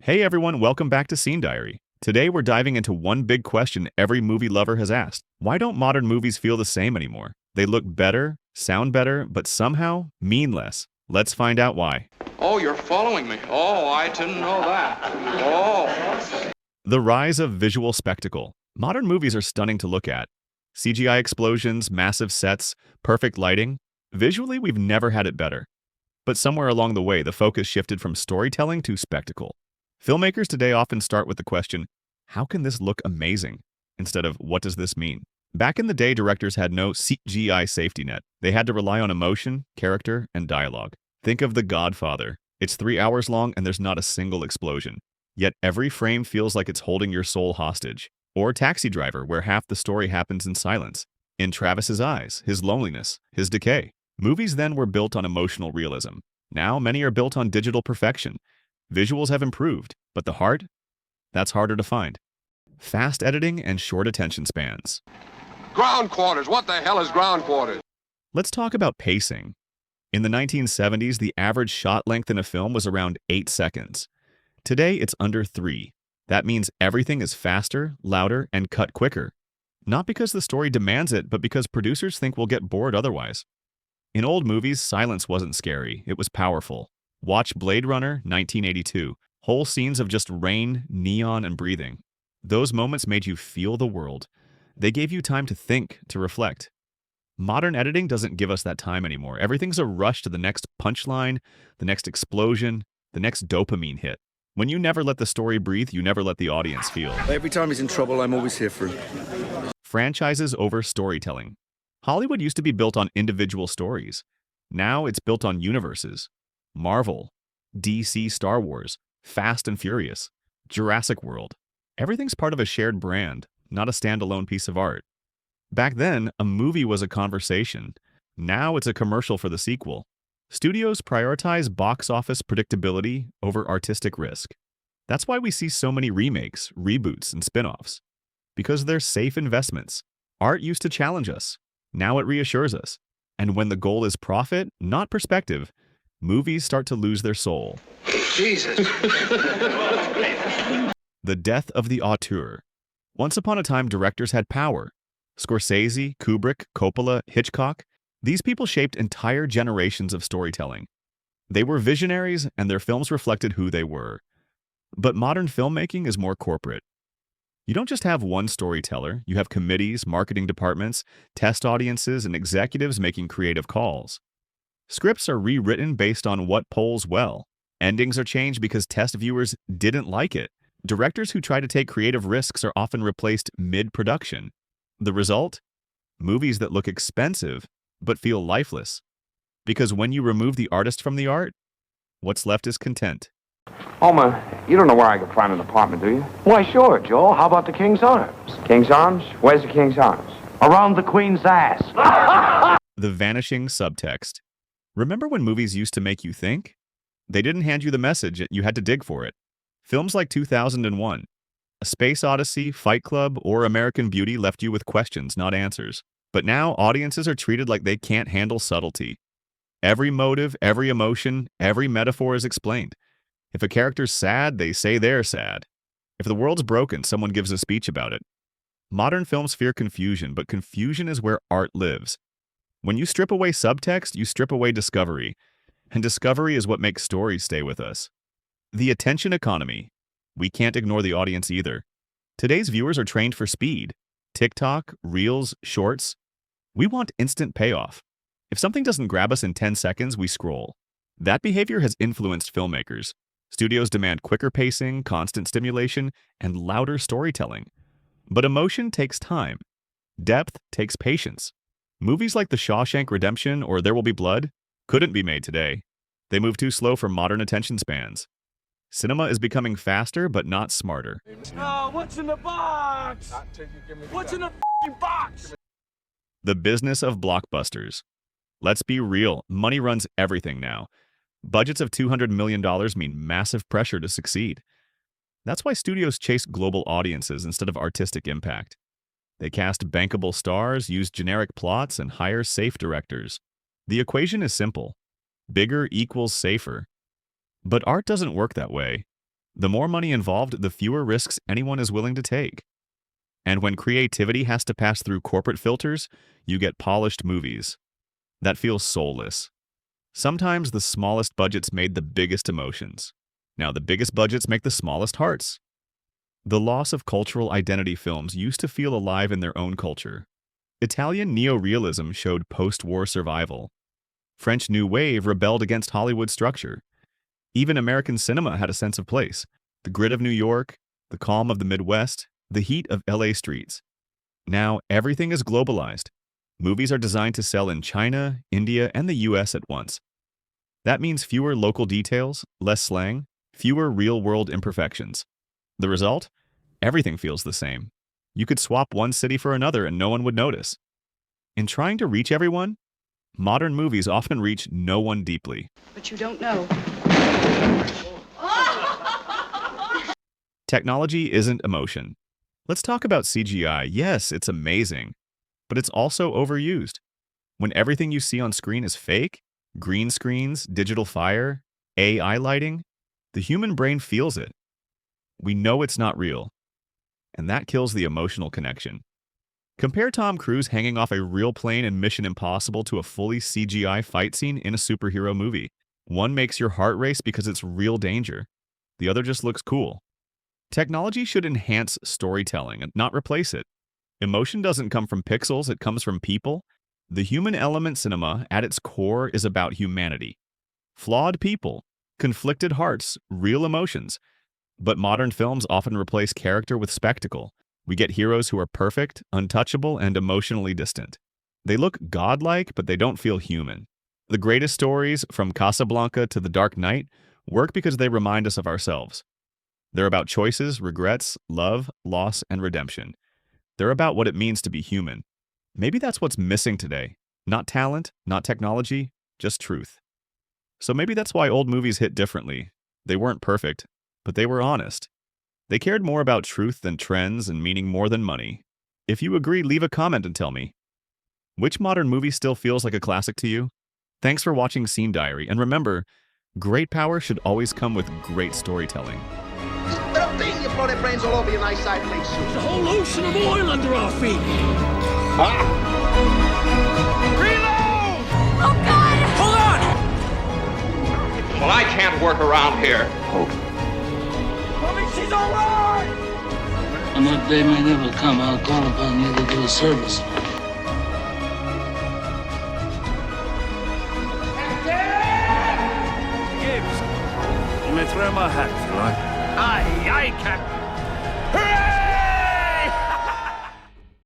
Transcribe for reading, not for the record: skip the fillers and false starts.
Hey everyone, welcome back to Scene Diary. Today we're diving into one big question every movie lover has asked. Why don't modern movies feel the same anymore? They look better, sound better, but somehow mean less. Let's find out why. Oh, you're following me. Oh, I didn't know that. Oh. The rise of visual spectacle. Modern movies are stunning to look at. CGI explosions, massive sets, perfect lighting. Visually, we've never had it better. But somewhere along the way, the focus shifted from storytelling to spectacle. Filmmakers today often start with the question, how can this look amazing? Instead of, what does this mean? Back in the day, directors had no CGI safety net. They had to rely on emotion, character, and dialogue. Think of The Godfather. It's 3 hours long and there's not a single explosion. Yet every frame feels like it's holding your soul hostage. Or Taxi Driver, where half the story happens in silence. In Travis's eyes, his loneliness, his decay. Movies then were built on emotional realism. Now many are built on digital perfection. Visuals have improved, but the heart? That's harder to find. Fast editing and short attention spans. Ground quarters. What the hell is ground quarters? Let's talk about pacing. In the 1970s, the average shot length in a film was around 8 seconds. Today, it's under 3. That means everything is faster, louder, and cut quicker. Not because the story demands it, but because producers think we'll get bored otherwise. In old movies, silence wasn't scary, it was powerful. Watch Blade Runner 1982. Whole scenes of just rain, neon, and breathing. Those moments made you feel the world. They gave you time to think, to reflect. Modern editing doesn't give us that time anymore. Everything's a rush to the next punchline, the next explosion, the next dopamine hit. When you never let the story breathe, you never let the audience feel. Every time he's in trouble, I'm always here for him. Franchises over storytelling. Hollywood used to be built on individual stories. Now it's built on universes. Marvel, DC Star Wars, Fast and Furious, Jurassic World. Everything's part of a shared brand, not a standalone piece of art. Back then, a movie was a conversation. Now it's a commercial for the sequel. Studios prioritize box office predictability over artistic risk. That's why we see so many remakes, reboots, and spin-offs. Because they're safe investments. Art used to challenge us. Now it reassures us. And when the goal is profit, not perspective, movies start to lose their soul. Jesus. The death of the auteur. Once upon a time, directors had power. Scorsese, Kubrick, Coppola, Hitchcock. These people shaped entire generations of storytelling. They were visionaries, and their films reflected who they were. But modern filmmaking is more corporate. You don't just have one storyteller, you have committees, marketing departments, test audiences, and executives making creative calls. Scripts are rewritten based on what polls well. Endings are changed because test viewers didn't like it. Directors who try to take creative risks are often replaced mid-production. The result? Movies that look expensive, but feel lifeless. Because when you remove the artist from the art, what's left is content. Homer, you don't know where I could find an apartment, do you? Why, sure, Joe. How about the King's Arms? King's Arms? Where's the King's Arms? Around the Queen's ass. The vanishing subtext. Remember when movies used to make you think? They didn't hand you the message, you had to dig for it. Films like 2001, A Space Odyssey, Fight Club, or American Beauty left you with questions, not answers. But now audiences are treated like they can't handle subtlety. Every motive, every emotion, every metaphor is explained. If a character's sad, they say they're sad. If the world's broken, someone gives a speech about it. Modern films fear confusion, but confusion is where art lives. When you strip away subtext, you strip away discovery. And discovery is what makes stories stay with us. The attention economy. We can't ignore the audience either. Today's viewers are trained for speed. TikTok, Reels, Shorts. We want instant payoff. If something doesn't grab us in 10 seconds, we scroll. That behavior has influenced filmmakers. Studios demand quicker pacing, constant stimulation, and louder storytelling. But emotion takes time. Depth takes patience. Movies like The Shawshank Redemption or There Will Be Blood couldn't be made today. They move too slow for modern attention spans. Cinema is becoming faster, but not smarter. Oh, what's in the box? What's in the box? The business of blockbusters. Let's be real, money runs everything now. Budgets of $200 million mean massive pressure to succeed. That's why studios chase global audiences instead of artistic impact. They cast bankable stars, use generic plots, and hire safe directors. The equation is simple. Bigger equals safer. But art doesn't work that way. The more money involved, the fewer risks anyone is willing to take. And when creativity has to pass through corporate filters, you get polished movies. That feels soulless. Sometimes the smallest budgets made the biggest emotions. Now the biggest budgets make the smallest hearts. The loss of cultural identity films used to feel alive in their own culture. Italian neorealism showed post-war survival. French New Wave rebelled against Hollywood structure. Even American cinema had a sense of place. The grit of New York, the calm of the Midwest, the heat of LA streets. Now everything is globalized. Movies are designed to sell in China, India, and the US at once. That means fewer local details, less slang, fewer real-world imperfections. The result? Everything feels the same. You could swap one city for another and no one would notice. In trying to reach everyone, modern movies often reach no one deeply. But you don't know. Technology isn't emotion. Let's talk about CGI. Yes, it's amazing, but it's also overused. When everything you see on screen is fake, green screens, digital fire, AI lighting, the human brain feels it. We know it's not real, and that kills the emotional connection. Compare Tom Cruise hanging off a real plane in Mission Impossible to a fully CGI fight scene in a superhero movie. One makes your heart race because it's real danger. The other just looks cool. Technology should enhance storytelling and not replace it. Emotion doesn't come from pixels, it comes from people. The human element cinema, at its core, is about humanity. Flawed people, conflicted hearts, real emotions. But modern films often replace character with spectacle. We get heroes who are perfect, untouchable, and emotionally distant. They look godlike, but they don't feel human. The greatest stories, from Casablanca to The Dark Knight, work because they remind us of ourselves. They're about choices, regrets, love, loss, and redemption. They're about what it means to be human. Maybe that's what's missing today. Not talent, not technology, just truth. So maybe that's why old movies hit differently. They weren't perfect, but they were honest. They cared more about truth than trends and meaning more than money. If you agree, leave a comment and tell me. Which modern movie still feels like a classic to you? Thanks for watching Scene Diary, and remember, great power should always come with great storytelling. Little thing, you blow their brains all over your nice side plate suit. There's a whole ocean of oil under our feet. Reload! Oh, God! Hold on! Well, I can't work around here. Mommy, she's all right! And that day may never come, I'll call upon you to do a service. Gibbs, you may throw my hat if you like. Aye, aye, Captain.